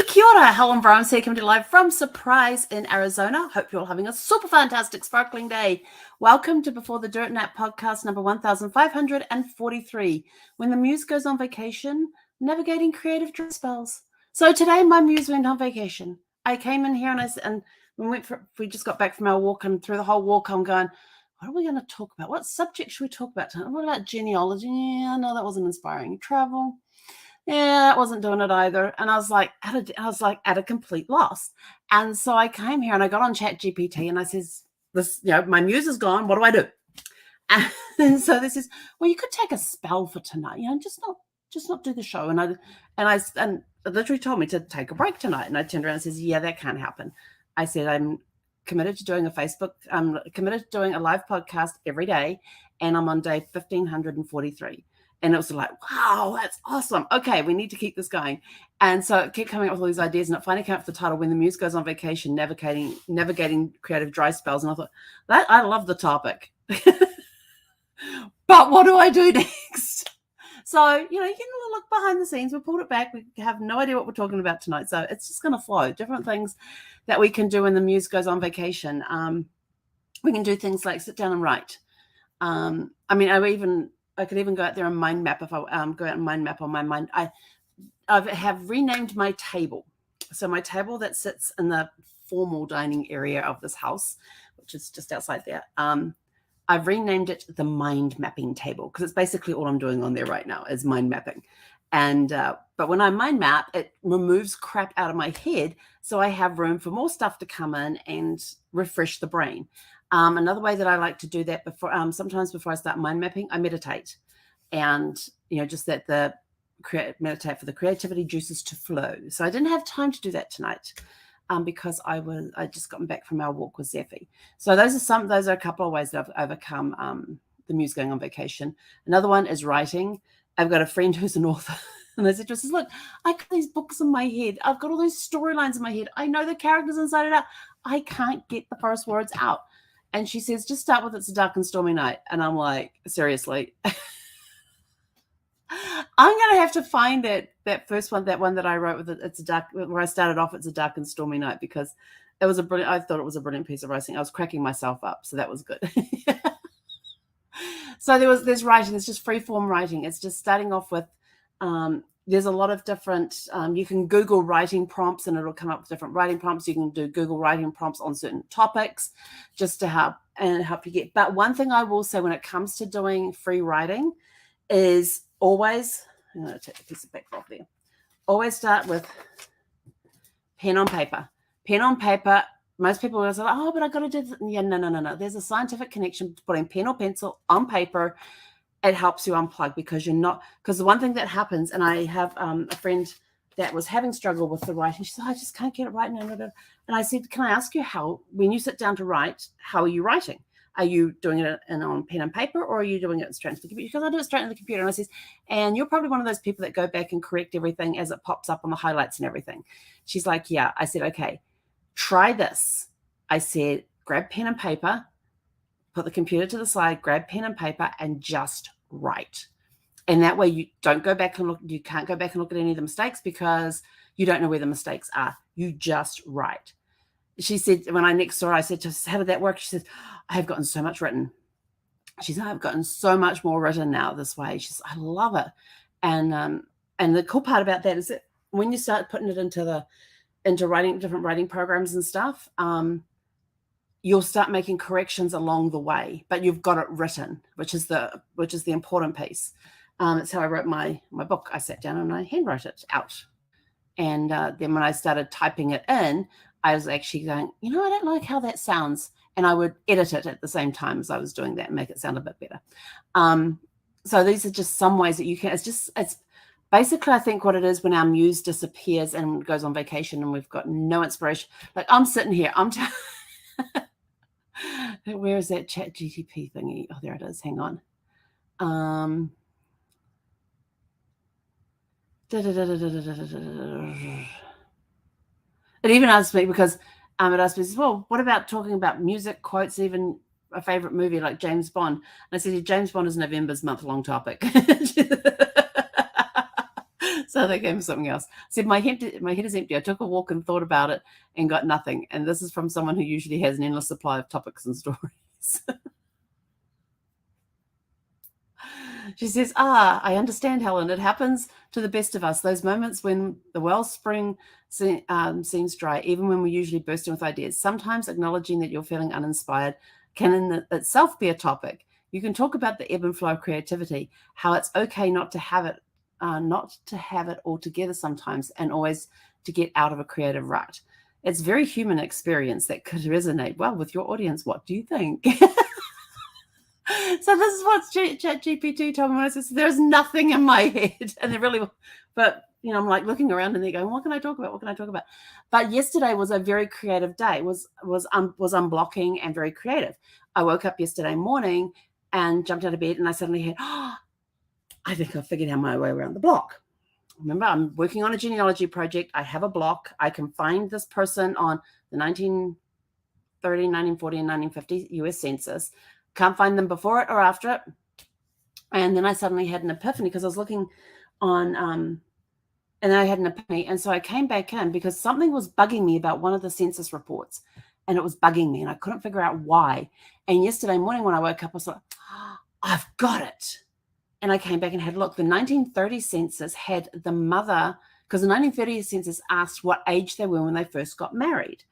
Kia ora, Helen Brown here, coming to you live from Surprise in Arizona. Hope you're all having a super fantastic, sparkling day. Welcome to Before the Dirt Nap podcast number 1543, when the Muse goes on vacation, navigating creative dry spells. So today my Muse went on vacation. I came in here and we just got back from our walk, and through the whole walk I'm going, what are we going to talk about? What subject should we talk about tonight? What about genealogy? Yeah, no, that wasn't inspiring. Travel? Yeah, that wasn't doing it either. And I was like at a complete loss. And so I came here and I got on ChatGPT and I says, my Muse is gone. What do I do? And so this is, well, you could take a spell for tonight, just not do the show. And it literally told me to take a break tonight. And I turned around and says, yeah, that can't happen. I said, I'm committed to doing I'm committed to doing a live podcast every day. And I'm on day 1543. And it was like, wow, that's awesome. Okay, we need to keep this going. And so it kept coming up with all these ideas, and it finally came up with the title, When the Muse Goes on Vacation, Navigating Creative Dry Spells. And I thought, I love the topic. But what do I do next? So, you can look behind the scenes. We pulled it back. We have no idea what we're talking about tonight. So it's just going to flow. Different things that we can do when the Muse goes on vacation. We can do things like sit down and write. I could even go out there and mind map if I go out and mind map on my mind. I have renamed my table. So my table that sits in the formal dining area of this house, which is just outside there, I've renamed it the mind mapping table, because it's basically all I'm doing on there right now is mind mapping. And but when I mind map, it removes crap out of my head, so I have room for more stuff to come in and refresh the brain. Another way that I like to do that sometimes before I start mind mapping, I meditate, and just meditate for the creativity juices to flow. So I didn't have time to do that tonight because I just gotten back from our walk with Zephy. So those are a couple of ways that I've overcome the Muse going on vacation. Another one is writing. I've got a friend who's an author. And I said to her, look, I got these books in my head. I've got all these storylines in my head. I know the characters inside and out. I can't get the first words out. And she says, just start with It's a Dark and Stormy Night. And I'm like, seriously? I'm going to have to find that first one, that one that I wrote with It's a Dark, where I started off, It's a Dark and Stormy Night, because I thought it was a brilliant piece of writing. I was cracking myself up. So that was good. So there's writing. There's just free form writing. It's just starting off with, there's a lot of different, you can Google writing prompts and it'll come up with different writing prompts. You can do Google writing prompts on certain topics just to help you get. But one thing I will say when it comes to doing free writing is always, I'm going to take a piece of paper off there. Always start with pen on paper. Pen on paper. Most people will say, oh, but I got to do this. Yeah, no. There's a scientific connection to putting pen or pencil on paper. It helps you unplug, because the one thing that happens, and I have a friend that was having struggle with the writing. She said, I just can't get it right. And I said, can I ask you when you sit down to write, how are you writing? Are you doing it on pen and paper, or are you doing it straight into the computer? Because I do it straight into the computer. And I says, and you're probably one of those people that go back and correct everything as it pops up on the highlights and everything. She's like, yeah. I said, okay, try this. I said, grab pen and paper, put the computer to the side, grab pen and paper, and just write. And that way you don't go back and look. You can't go back and look at any of the mistakes, because you don't know where the mistakes are. You just write. She said, when I next saw her, I said to her, how did that work? She said, I have gotten so much written. She said, I've gotten so much more written now this way. She said, I love it. And the cool part about that is that when you start putting it into writing, different writing programs and stuff, you'll start making corrections along the way, but you've got it written, which is the important piece. That's how I wrote my book. I sat down and I handwrote it out. And then when I started typing it in, I was actually going, I don't like how that sounds. And I would edit it at the same time as I was doing that and make it sound a bit better. So these are just some ways that you can, it's basically, I think what it is when our Muse disappears and goes on vacation and we've got no inspiration. Like I'm sitting here, where is that chat GTP thingy? Oh, there it is. Hang on. It even asked me, because it asked me, well, what about talking about music, quotes, even a favorite movie like James Bond? And I said, James Bond is November's month-long topic. So they gave me something else. Said my head is empty. I took a walk and thought about it and got nothing. And this is from someone who usually has an endless supply of topics and stories. She says, I understand, Helen. It happens to the best of us. Those moments when the wellspring seems dry, even when we're usually bursting with ideas. Sometimes acknowledging that you're feeling uninspired can in itself be a topic. You can talk about the ebb and flow of creativity, how it's okay not to have it all together sometimes, and always to get out of a creative rut. It's very human experience that could resonate well with your audience. What do you think? So this is what ChatGPT told me when I said, there's nothing in my head. And they really, but I'm like looking around and they're going, what can I talk about? What can I talk about? But yesterday was a very creative day, was unblocking and very creative. I woke up yesterday morning and jumped out of bed and I suddenly had, I think I figured out my way around the block. Remember, I'm working on a genealogy project. I have a block. I can find this person on the 1930, 1940, and 1950 US Census. Can't find them before it or after it. And then I suddenly had an epiphany because I was looking on, and then I had an epiphany. And so I came back in because something was bugging me about one of the census reports. And it was bugging me and I couldn't figure out why. And yesterday morning when I woke up, I was like, I've got it. And I came back and had a look. The 1930 census had the mother, because the 1930 census asked what age they were when they first got married.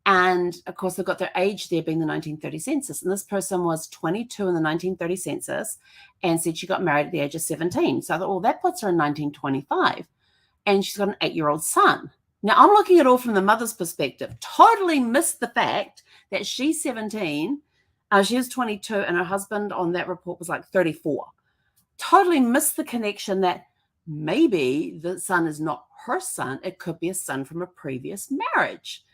And of course, they've got their age there being the 1930 census. And this person was 22 in the 1930 census and said she got married at the age of 17. So I thought, well, that puts her in 1925. And she's got an 8-year-old son. Now, I'm looking at it all from the mother's perspective. Totally missed the fact that she's 17, she was 22, and her husband on that report was like 34. Totally missed the connection that maybe the son is not her son. It could be a son from a previous marriage.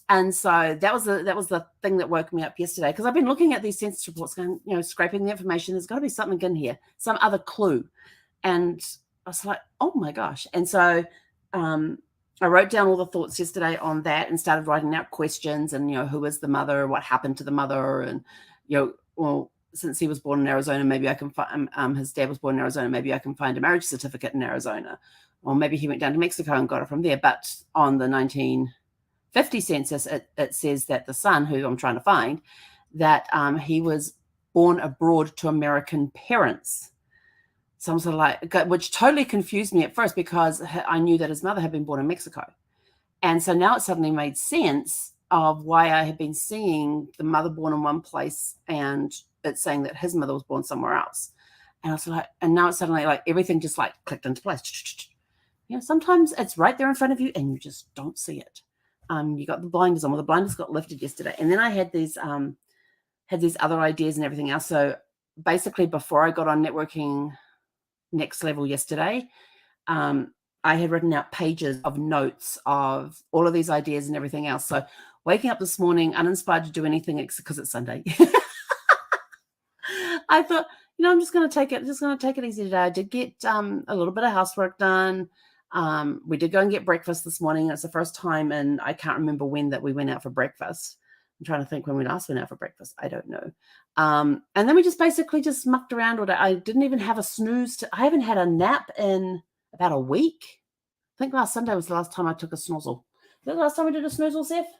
And so that was the thing that woke me up yesterday, because I've been looking at these census reports, going, scraping the information. There's got to be something in here, some other clue. And I was like, oh my gosh. And so I wrote down all the thoughts yesterday on that and started writing out questions and, who is the mother, what happened to the mother, and, well, since he was born in Arizona, maybe I can find, his dad was born in Arizona, maybe I can find a marriage certificate in Arizona. Or maybe he went down to Mexico and got it from there. But on the 1950 census, it says that the son, who I'm trying to find, that he was born abroad to American parents. So I'm sort of like, which totally confused me at first because I knew that his mother had been born in Mexico. And so now it suddenly made sense of why I had been seeing the mother born in one place and it's saying that his mother was born somewhere else. And I was like, and now it's suddenly like everything just like clicked into place. Sometimes it's right there in front of you and you just don't see it. You got the blinders on. Well, the blinders got lifted yesterday. And then I had these other ideas and everything else. So basically before I got on Networking Next Level yesterday, I had written out pages of notes of all of these ideas and everything else. So waking up this morning, uninspired to do anything because it's Sunday. I thought, I'm just going to take it easy today. I did get a little bit of housework done. We did go and get breakfast this morning. It's the first time, and I can't remember when that we went out for breakfast. I'm trying to think when we last went out for breakfast. I don't know. And then we just basically just mucked around all day. I didn't even have a snooze. I haven't had a nap in about a week. I think last Sunday was the last time I took a snoozle. Was that the last time we did a snoozle, Seth?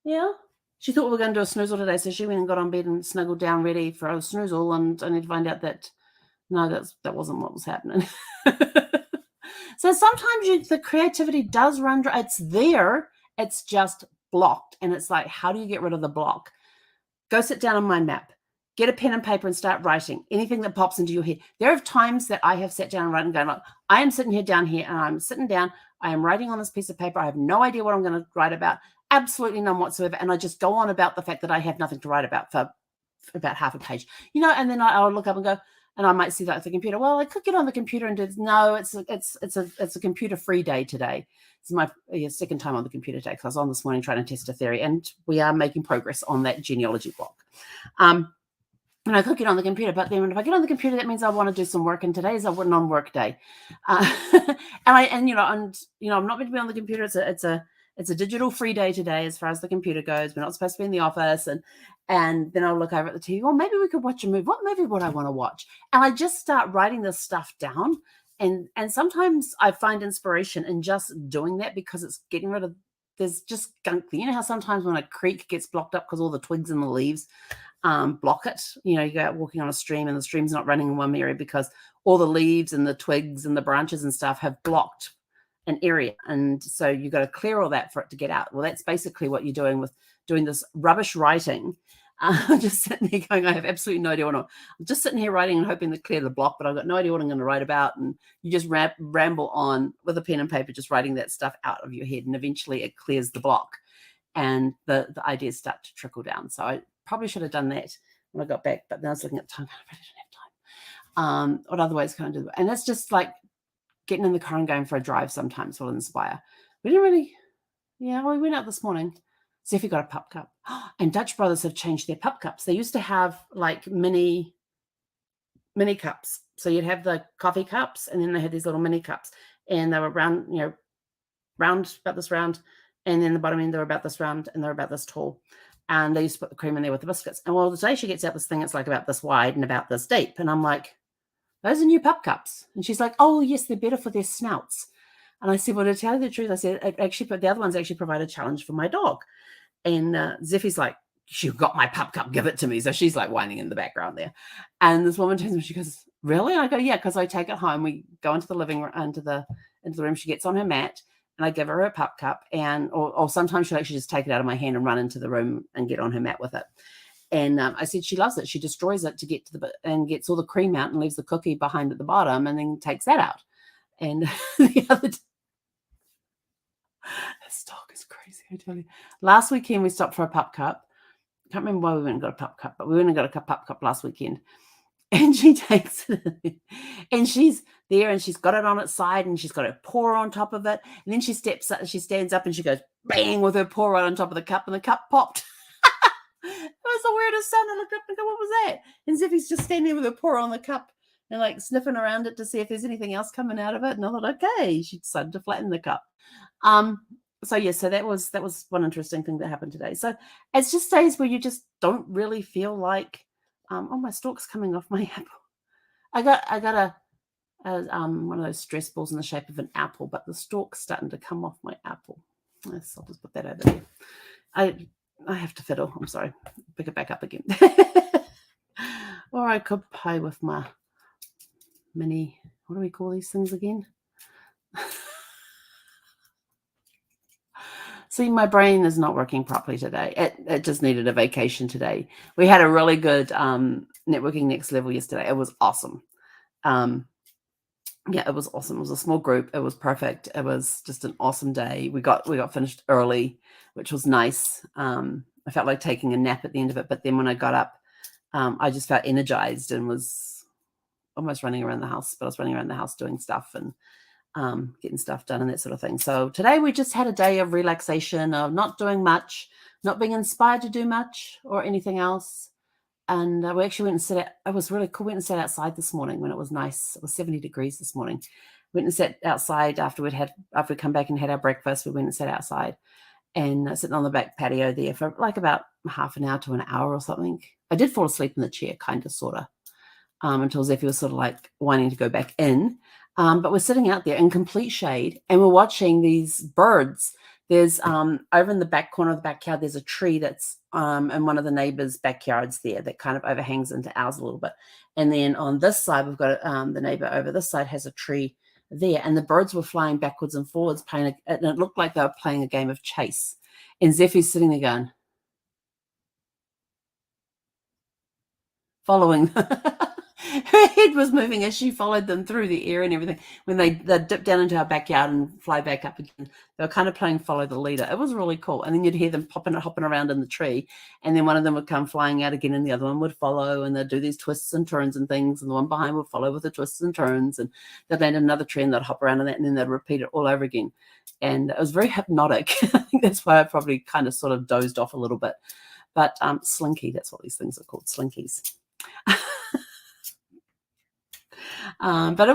Yeah. She thought we were going to do a snoozle today, so she went and got on bed and snuggled down ready for a snoozle, and I need to find out that no, that wasn't what was happening. So sometimes the creativity does run dry. It's there. It's just blocked. And it's like, how do you get rid of the block? Go sit down on my map. Get a pen and paper and start writing. Anything that pops into your head. There are times that I have sat down and written and going, look, I am sitting here down here and I'm sitting down. I am writing on this piece of paper. I have no idea what I'm going to write about. Absolutely none whatsoever. And I just go on about the fact that I have nothing to write about for about half a page. And then I'll look up and go, and I might see that at the computer. Well, I could get on the computer and do this. No, it's a computer-free day today. It's my second time on the computer today because I was on this morning trying to test a theory, and we are making progress on that genealogy block. And I could get on the computer, but then if I get on the computer, that means I want to do some work, and today is a non-work day. I'm not meant to be on the computer. It's a digital free day today as far as the computer goes. We're not supposed to be in the office. And then I'll look over at the TV. Well, maybe we could watch a movie. What movie would I want to watch? And I just start writing this stuff down. And sometimes I find inspiration in just doing that because it's getting rid of, there's just gunk there. You know how sometimes when a creek gets blocked up because all the twigs and the leaves block it, you know, you go out walking on a stream and the stream's not running in one area because all the leaves and the twigs and the branches and stuff have blocked an area, and so you've got to clear all that for it to get out. Well, that's basically what you're doing with doing this rubbish writing. Just sitting there going, I have absolutely no idea what I'm just sitting here writing and hoping to clear the block, but I've got no idea what I'm going to write about. And you just ramble on with a pen and paper, just writing that stuff out of your head, and eventually it clears the block and the ideas start to trickle down. So I probably should have done that when I got back, but then I was looking at time. I really don't have time. What other ways can I do that? And that's just like getting in the car and going for a drive sometimes will inspire. We didn't really, we went out this morning. Zephy got a pup cup. And Dutch Brothers have changed their pup cups. They used to have like mini cups. So you'd have the coffee cups, and then they had these little mini cups. And they were round, round, about this round. And then the bottom end, they were about this round, and they were about this tall. And they used to put the cream in there with the biscuits. And well, the day she gets out this thing, it's like about this wide and about this deep. And I'm like, those are new pup cups. And she's like, oh, yes, they're better for their snouts. And I said, well, to tell you the truth, I said, the other ones actually provide a challenge for my dog. And Zephy's like, she got my pup cup, give it to me. So she's like whining in the background there. And this woman turns to me, she goes, really? And I go, yeah, because I take it home. We go into the living room, into the room. She gets on her mat, and I give her a pup cup. And or sometimes she'll actually just take it out of my hand and run into the room and get on her mat with it. And I said she loves it. She destroys it to get to and gets all the cream out and leaves the cookie behind at the bottom, and then takes that out. And the other day, this dog is crazy, I tell you. Last weekend, we stopped for a pup cup. Can't remember why we went and got a pup cup, but we went and got a pup cup last weekend. And she takes it, and she's there, and she's got it on its side, and she's got her paw on top of it. And then she stands up, and she goes bang with her paw right on top of the cup, and the cup popped. It was the weirdest sound. I looked up and go, what was that? And Zippy's just standing there with her paw on the cup and like sniffing around it to see if there's anything else coming out of it. And I thought, okay, she decided to flatten the cup. So that was one interesting thing that happened today. So it's just days where you just don't really feel like, my stalk's coming off my apple. I got one of those stress balls in the shape of an apple, but the stalk's starting to come off my apple. Yes, I'll just put that over there. I have to fiddle. I'm sorry. Pick it back up again. Or I could play with my mini, what do we call these things again? See, my brain is not working properly today. It just needed a vacation today. We had a really good networking next level yesterday. It was awesome. It was awesome. It was a small group. It was perfect. It was just an awesome day. We got finished early, which was nice. I felt like taking a nap at the end of it, but then when I got up, I just felt energized and was almost running around the house. But I was running around the house doing stuff and getting stuff done and that sort of thing. So today we just had a day of relaxation, of not doing much, not being inspired to do much or anything else. And we actually went and sat it was really cool. We went and sat outside this morning when it was nice. It was 70 degrees this morning. Went and sat outside after we'd come back and had our breakfast. We went and sat outside and sitting on the back patio there for like about half an hour to an hour or something. I did fall asleep in the chair, kind of, sort of, until Zephy was sort of like wanting to go back in. But we're sitting out there in complete shade and we're watching these birds. There's over in the back corner of the backyard, there's a tree that's in one of the neighbors' backyards there that kind of overhangs into ours a little bit. And then on this side, we've got the neighbor over this side has a tree there. And the birds were flying backwards and forwards, and it looked like they were playing a game of chase. And Zephy's sitting there going, following. Her head was moving as she followed them through the air and everything. When they dip down into our backyard and fly back up again, they were kind of playing follow the leader. It was really cool. And then you'd hear them hopping around in the tree. And then one of them would come flying out again and the other one would follow. And they'd do these twists and turns and things. And the one behind would follow with the twists and turns. And they'd land in another tree and they'd hop around in that. And then they'd repeat it all over again. And it was very hypnotic. I think that's why I probably kind of sort of dozed off a little bit. But slinky, that's what these things are called, slinkies. But it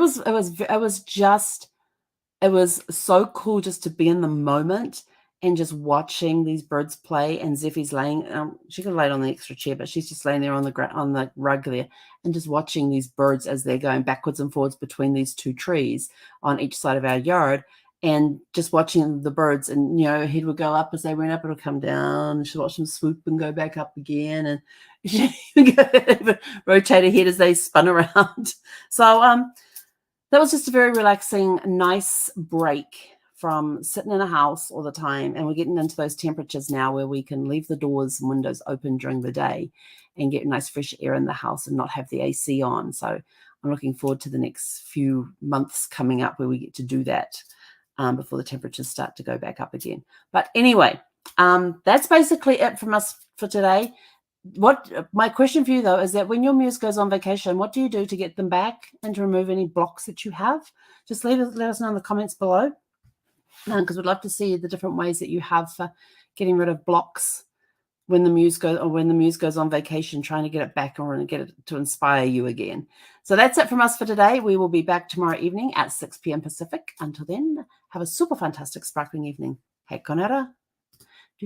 was so cool just to be in the moment and just watching these birds play. And Zeffie's laying, she could have laid on the extra chair, but she's just laying there on the rug there and just watching these birds as they're going backwards and forwards between these two trees on each side of our yard, and just watching the birds. And, you know, her head would go up as they went up, it'll come down, and she'd watch them swoop and go back up again, and she would rotate her head as they spun around. So that was just a very relaxing, nice break from sitting in a house all the time. And we're getting into those temperatures now where we can leave the doors and windows open during the day and get nice fresh air in the house and not have the AC on. So I'm looking forward to the next few months coming up where we get to do that before the temperatures start to go back up again. But anyway, that's basically it from us for today. My question for you, though, is that when your Muse goes on vacation, what do you do to get them back and to remove any blocks that you have? Just let us know in the comments below, because we'd love to see the different ways that you have for getting rid of blocks when the Muse goes on vacation, trying to get it back or get it to inspire you again. So that's it from us for today. We will be back tomorrow evening at 6 p.m. Pacific. Until then, have a super fantastic sparkling evening. Hei konera.